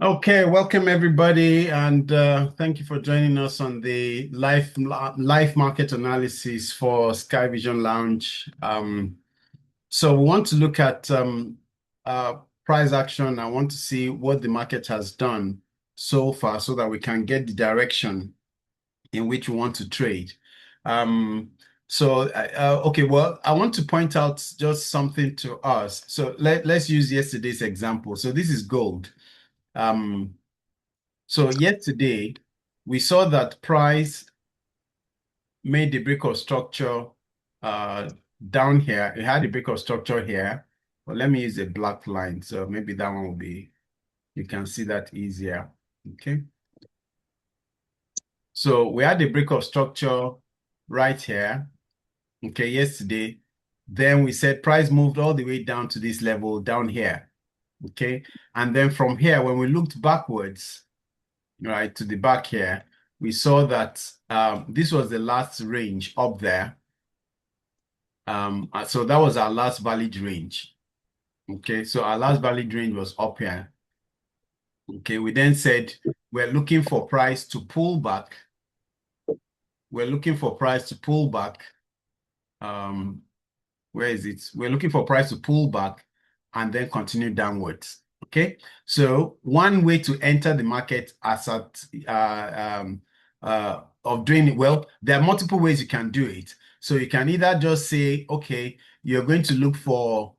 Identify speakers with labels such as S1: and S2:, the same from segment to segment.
S1: Okay, welcome everybody, and thank you for joining us on the live market analysis for Sky Vision Lounge. So we want to look at uh, price action. I want to see what the market has done so far, so that we can get the direction in which we want to trade. Um, okay, well, I want to point out just something to us. So let's use yesterday's example. So this is gold. Um, so yesterday, we saw that price made the break of structure uh, down here. It had a break of structure here. But let me use a black line. So maybe that one will be, you can see that easier. Okay. So we had a break of structure right here. Okay, yesterday. Then we said price moved all the way down to this level down here. Okay. And then from here, when we looked backwards, right, to the back here, we saw that this was the last range up there. So that was our last valid range. Okay, so our last valid range was up here. Okay, we then said we're looking for price to pull back. We're looking for price to pull back. Where is it? We're looking for price to pull back and then continue downwards. Okay, so one way to enter the market as at of doing it well, there are multiple ways you can do it. So you can either just say, okay, you're going to look for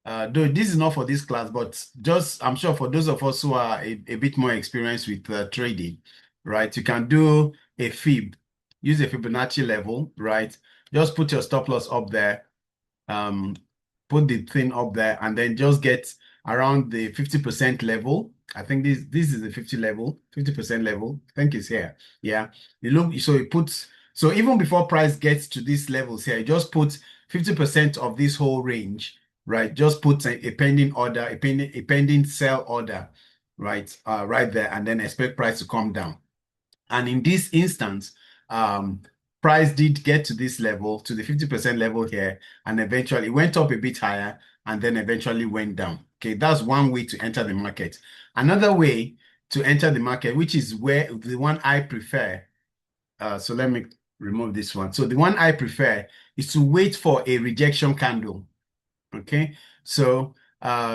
S1: though this is not for this class, but just I'm sure for those of us who are a bit more experienced with trading, right? You can do a FEB, use a Fibonacci level, right? Just put your stop loss up there, um, put the thing up there, and then just get around the 50% level. I think this is the 50% level. I think it's here. Yeah. You look, so it puts, so even before price gets to these levels here, you just put 50% of this whole range, right? Just put a pending order, a pending sell order, right? Right there, and then expect price to come down. And in this instance, price did get to this level, to the 50% level here, and eventually it went up a bit higher and then eventually went down. Okay, that's one way to enter the market. Another way to enter the market, which is where the one I prefer. So let me remove this one. So the one I prefer is to wait for a rejection candle. Okay, so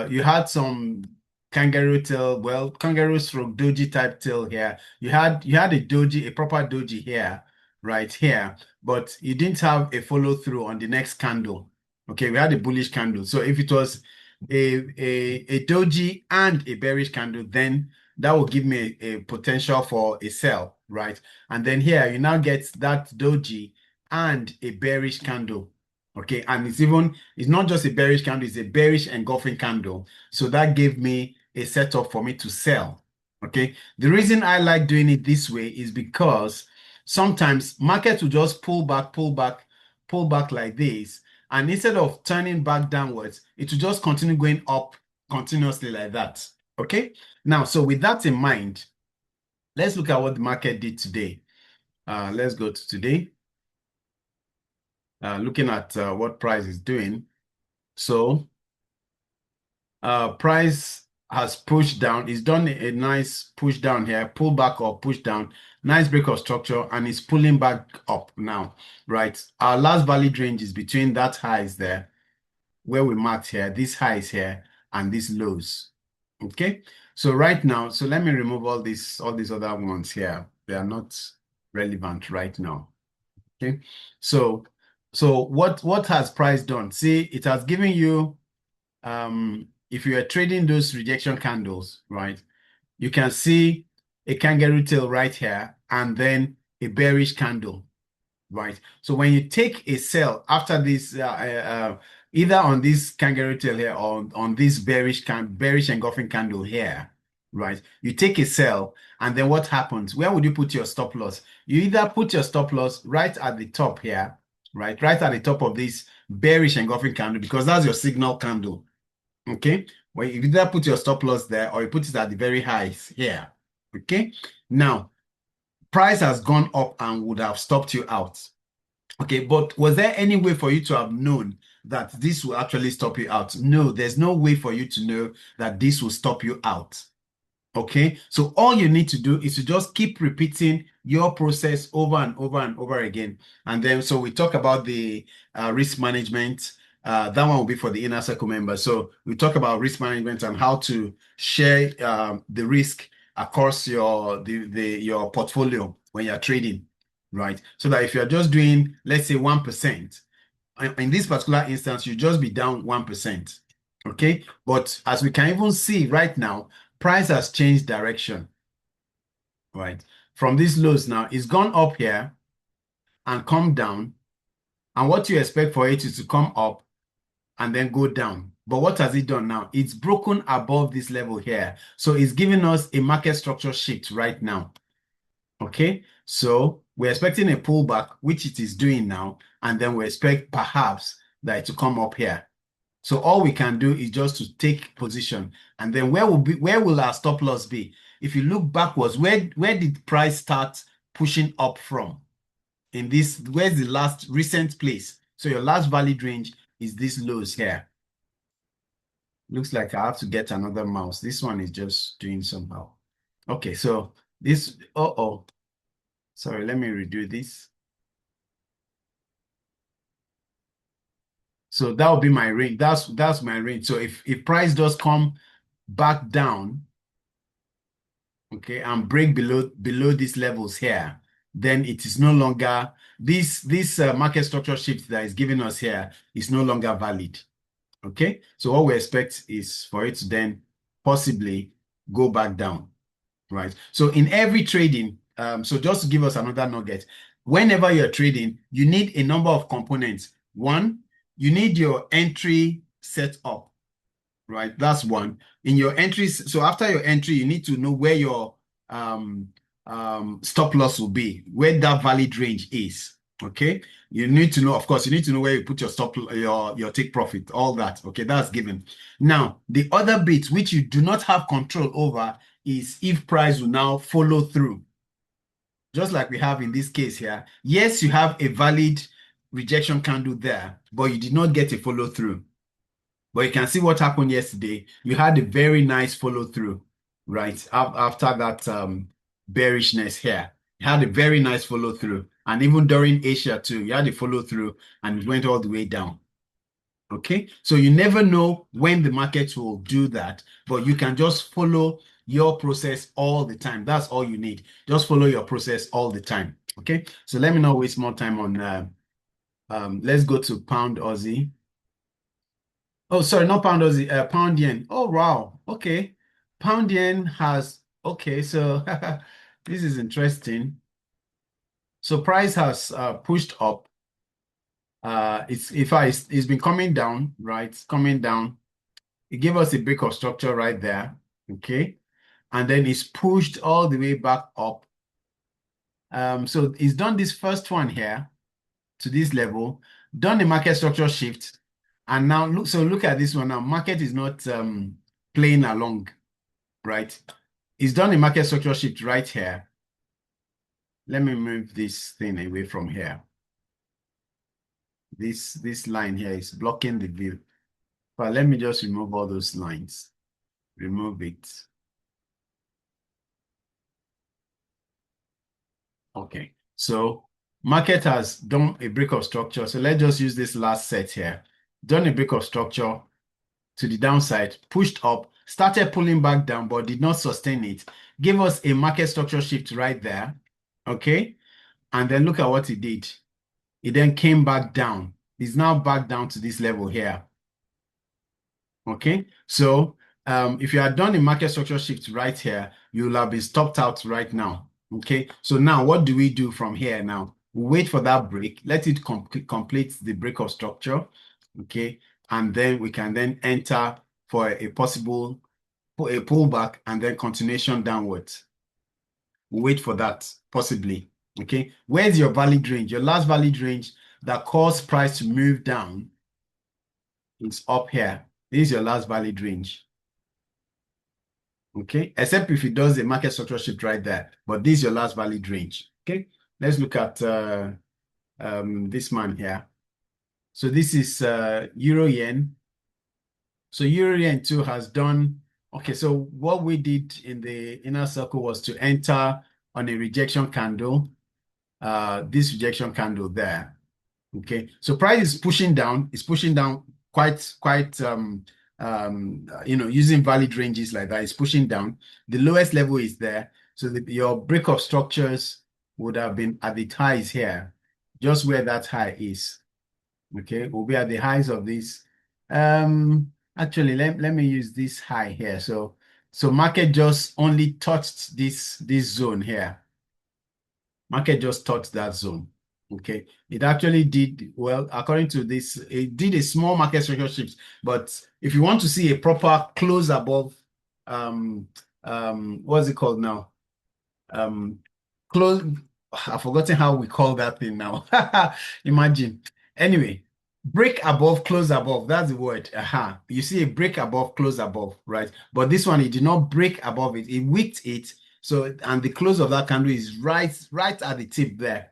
S1: you had some kangaroo tail, well, kangaroo stroke doji type tail here. You had a doji, a proper doji here, right here, but you didn't have a follow through on the next candle. Okay, we had a bullish candle. So if it was a doji and a bearish candle, then that will give me a potential for a sell, right? And then here you now get that doji and a bearish candle. Okay, and it's not just a bearish candle, it's a bearish engulfing candle. So that gave me a setup for me to sell. Okay, the reason I like doing it this way is because sometimes markets will just pull back, pull back, pull back like this. And instead of turning back downwards, it will just continue going up continuously like that. Okay, now, so with that in mind, let's look at what the market did today. Let's go to today. Looking at what price is doing. So price has pushed down. It's done a nice push down here, pull back or push down, nice break of structure, and it's pulling back up now, right? Our last valid range is between that highs there, where we marked here, these highs here, and these lows. Okay, so right now, so let me remove all these other ones here. They are not relevant right now. Okay, so what has price done? See, it has given you if you are trading those rejection candles, right, you can see a kangaroo tail right here and then a bearish candle, right? So when you take a sell after this, either on this kangaroo tail here or on this bearish engulfing candle here, right? You take a sell, and then what happens? Where would you put your stop loss? You either put your stop loss right at the top here, right? Right at the top of this bearish engulfing candle, because that's your signal candle. Okay, well, you either put your stop loss there or you put it at the very highs here. Okay, now price has gone up and would have stopped you out. Okay, but was there any way for you to have known that this will actually stop you out? No, there's no way for you to know that this will stop you out. Okay, so all you need to do is to just keep repeating your process over and over and over again. And then, so we talk about the risk management. That one will be for the inner circle members. So we talk about risk management and how to share the risk across your portfolio when you're trading, right? So that if you're just doing, let's say 1%, in this particular instance, you just be down 1%. Okay, but as we can even see right now, price has changed direction, right? From these lows now, it's gone up here and come down. And what you expect for it is to come up and then go down. But what has it done now? It's broken above this level here. So it's giving us a market structure shift right now. Okay, so we're expecting a pullback, which it is doing now. And then we expect perhaps that it to come up here. So all we can do is just to take position. And then where will our stop loss be? If you look backwards, where did price start pushing up from? In this, where's the last recent place? So your last valid range is this lows here. Looks like I have to get another mouse. This one is just doing somehow. Okay, so this, sorry, let me redo this. So that will be my range. That's my range. So if price does come back down, okay, and break below these levels here, then it is no longer this market structure shift that is giving us here is no longer valid. Okay, so what we expect is for it to then possibly go back down, right? So in every trading, so just to give us another nugget, whenever you're trading, you need a number of components. One, you need your entry set up, right? That's one. In your entries, so after your entry, you need to know where your stop loss will be, where that valid range is. Okay, you need to know, of course, you need to know where you put your stop, your take profit, all that. Okay, that's given. Now, the other bit which you do not have control over is if price will now follow through, just like we have in this case here. Yes, you have a valid rejection candle there, but you did not get a follow through. But you can see what happened yesterday. You had a very nice follow through, right? After that bearishness here, you had a very nice follow through. And even during Asia too, you had a follow through and it went all the way down. Okay, so you never know when the market will do that, but you can just follow your process all the time. That's all you need. Just follow your process all the time. Okay, so let me not waste more time on let's go to pound Aussie. Oh, sorry, not pound Aussie, pound yen. Oh, wow. Okay. Pound yen has, okay, so this is interesting. So price has pushed up. It's been coming down, right? It's coming down. It gave us a break of structure right there. Okay. And then it's pushed all the way back up. So it's done this first one here to this level, done the market structure shift. And now look at this one now. Market is not playing along, right? It's done a market structure shift right here. Let me move this thing away from here. This line here is blocking the view. But let me just remove all those lines. Remove it. Okay. So market has done a break of structure. So let's just use this last set here. Done a break of structure to the downside, pushed up, started pulling back down, but did not sustain it. Gave us a market structure shift right there. Okay. And then look at what it did. It then came back down. It's now back down to this level here. Okay. So if you had done a market structure shift right here, you'll have been stopped out right now. Okay. So now what do we do from here now? We wait for that break. Let it complete the break of structure. Okay. And then we can then enter for a possible pullback and then continuation downwards. Wait for that, possibly. Okay, where's your valid range? Your last valid range that caused price to move down is up here. This is your last valid range. Okay, except if it does a market structure shift right there, but this is your last valid range. Okay, let's look at this man here. So this is Euro Yen. So Euro Yen too has done Okay, so what we did in the inner circle was to enter on a rejection candle, this rejection candle there. Okay, so price is pushing down. It's pushing down quite using valid ranges like that. It's pushing down. The lowest level is there. So your break of structures would have been at the highs here, just where that high is. Okay, we'll be at the highs of this. Actually, let me use this high here. So market just only touched this zone here. Market just touched that zone. Okay, it actually did well according to this. It did a small market structure shift, but if you want to see a proper close above, what's it called now? Close. I've forgotten how we call that thing now. Imagine. Anyway, break above, close above. That's the word. You see a break above, close above, right? But this one, it did not break above it. It wicked it. So, and the close of that candle is right at the tip there.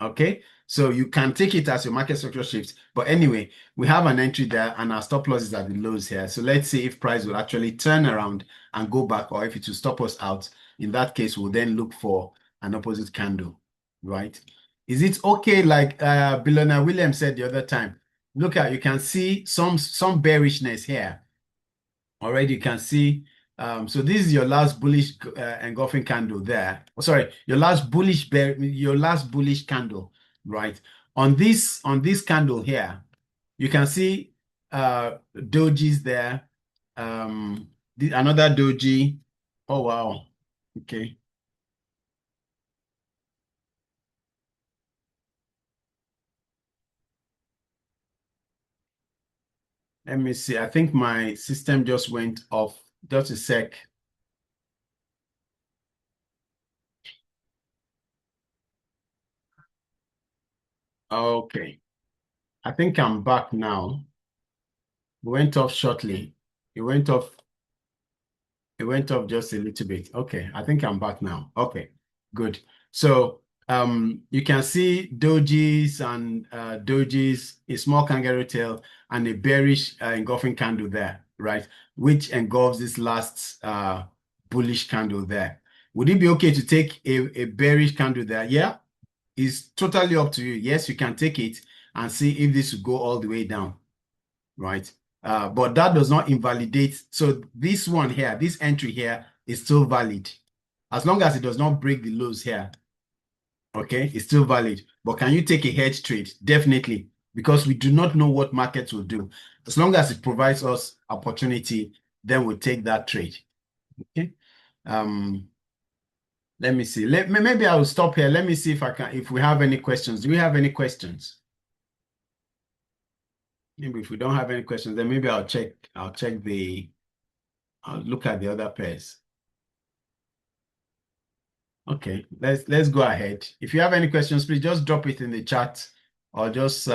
S1: Okay, so you can take it as your market structure shifts. But anyway, we have an entry there and our stop loss is at the lows here. So let's see if price will actually turn around and go back, or if it will stop us out. In that case, we'll then look for an opposite candle, right? Is it okay, like Billionaire Williams said the other time? Look at, you can see some bearishness here. Already you can see, so this is your last bullish engulfing candle there. Oh, sorry, your last bullish candle, right? On this candle here, you can see dojis there. Another doji. Oh wow. Okay. Let me see. I think my system just went off. Just a sec. Okay. I think I'm back now. It went off shortly. It went off. It went off just a little bit. Okay. I think I'm back now. Okay. Good. So you can see dojis and dojis, a small kangaroo tail, and a bearish engulfing candle there, right? Which engulfs this last bullish candle there. Would it be okay to take a bearish candle there? Yeah, it's totally up to you. Yes, you can take it and see if this will go all the way down, right? But that does not invalidate. So this one here, this entry here is still valid. As long as it does not break the lows here, okay, it's still valid. But can you take a hedge trade? Definitely, because we do not know what markets will do. As long as it provides us opportunity, then we'll take that trade. Okay. Let me see. Maybe I will stop here. Let me see if we have any questions. Do we have any questions? Maybe if we don't have any questions, then maybe I'll look at the other pairs. Okay, let's go ahead. If you have any questions, please just drop it in the chat or just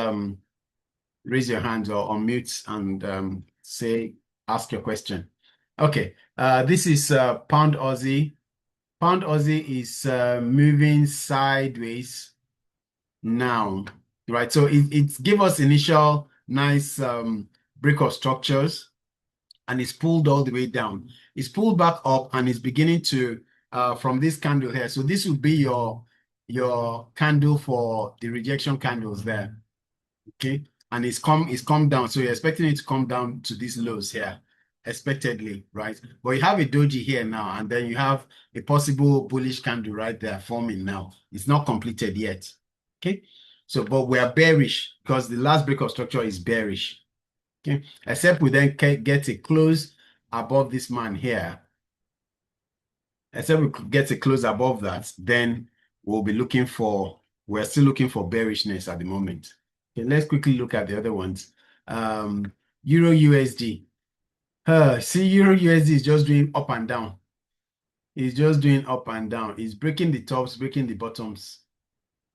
S1: raise your hand or unmute and ask your question. Okay, this is Pound Aussie. Pound Aussie is moving sideways now, right? So it gave us initial nice break of structures and it's pulled all the way down. It's pulled back up and it's beginning to from this candle here. So this would be your candle for the rejection candles there. Okay, and it's come down. So you're expecting it to come down to these lows here, expectedly, right? But you have a doji here now, and then you have a possible bullish candle right there forming now. It's not completed yet. Okay, so but we are bearish because the last break of structure is bearish. Okay, except we then get a close above this man here. Except we could get a close above that, then we'll be looking for, we're still looking for bearishness at the moment. Okay, let's quickly look at the other ones. Euro USD. See, Euro USD is just doing up and down. It's just doing up and down. It's breaking the tops, breaking the bottoms.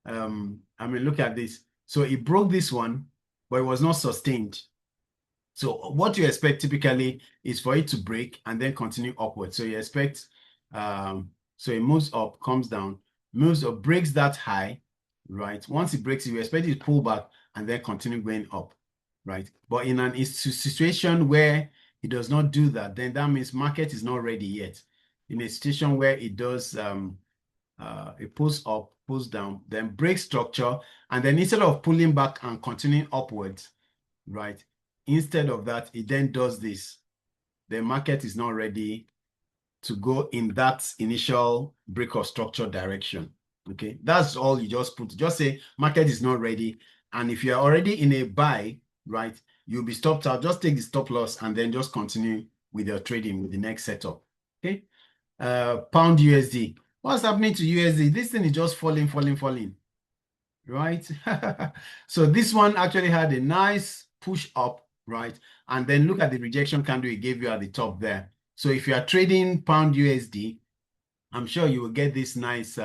S1: I mean, look at this. So it broke this one, but it was not sustained. So what you expect typically is for it to break and then continue upward. So you expect, so it moves up, comes down, moves up, breaks that high, right? Once it breaks it, you expect it to pull back and then continue going up, right? But in an situation where it does not do that, then that means market is not ready yet. In a situation where it does it pulls up, pulls down, then breaks structure, and then instead of pulling back and continuing upwards, right? Instead of that, it then does this. The market is not ready to go in that initial break of structure direction. Okay, that's all you just put. Just say market is not ready. And if you're already in a buy, right, you'll be stopped out. Just take the stop loss and then just continue with your trading with the next setup. Okay. Pound USD. What's happening to USD? This thing is just falling, right? So this one actually had a nice push up, right? And then look at the rejection candle it gave you at the top there. So if you are trading pound USD, I'm sure you will get this nice,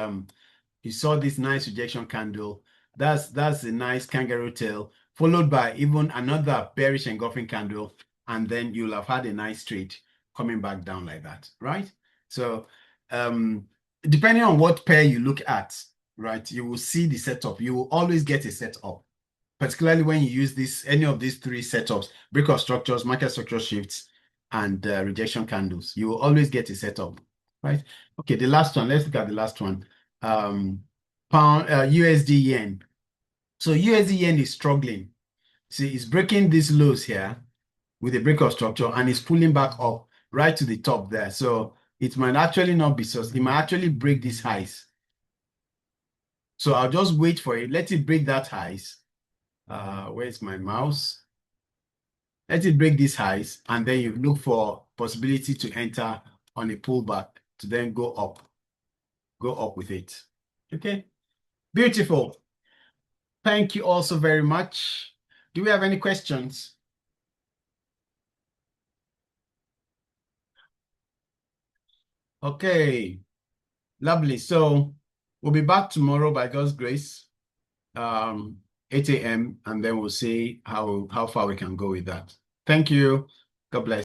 S1: you saw this nice rejection candle. That's a nice kangaroo tail, followed by even another bearish engulfing candle. And then you'll have had a nice trade coming back down like that, right? So depending on what pair you look at, right, you will see the setup. You will always get a setup, particularly when you use this, any of these three setups: break of structures, market structure shifts, and rejection candles. You will always get a setup, right? Okay, the last one. Let's look at the last one. Pound USD yen. So USD yen is struggling. See, it's breaking these lows here with a break of structure, and it's pulling back up right to the top there. So it might actually not be so. It might actually break these highs. So I'll just wait for it. Let it break that highs. Where's my mouse? Let it break these highs, and then you look for possibility to enter on a pullback to then go up with it. Okay, beautiful. Thank you all so very much. Do we have any questions? Okay, lovely. So we'll be back tomorrow by God's grace, 8 a.m. and then we'll see how far we can go with that. Thank you. God bless.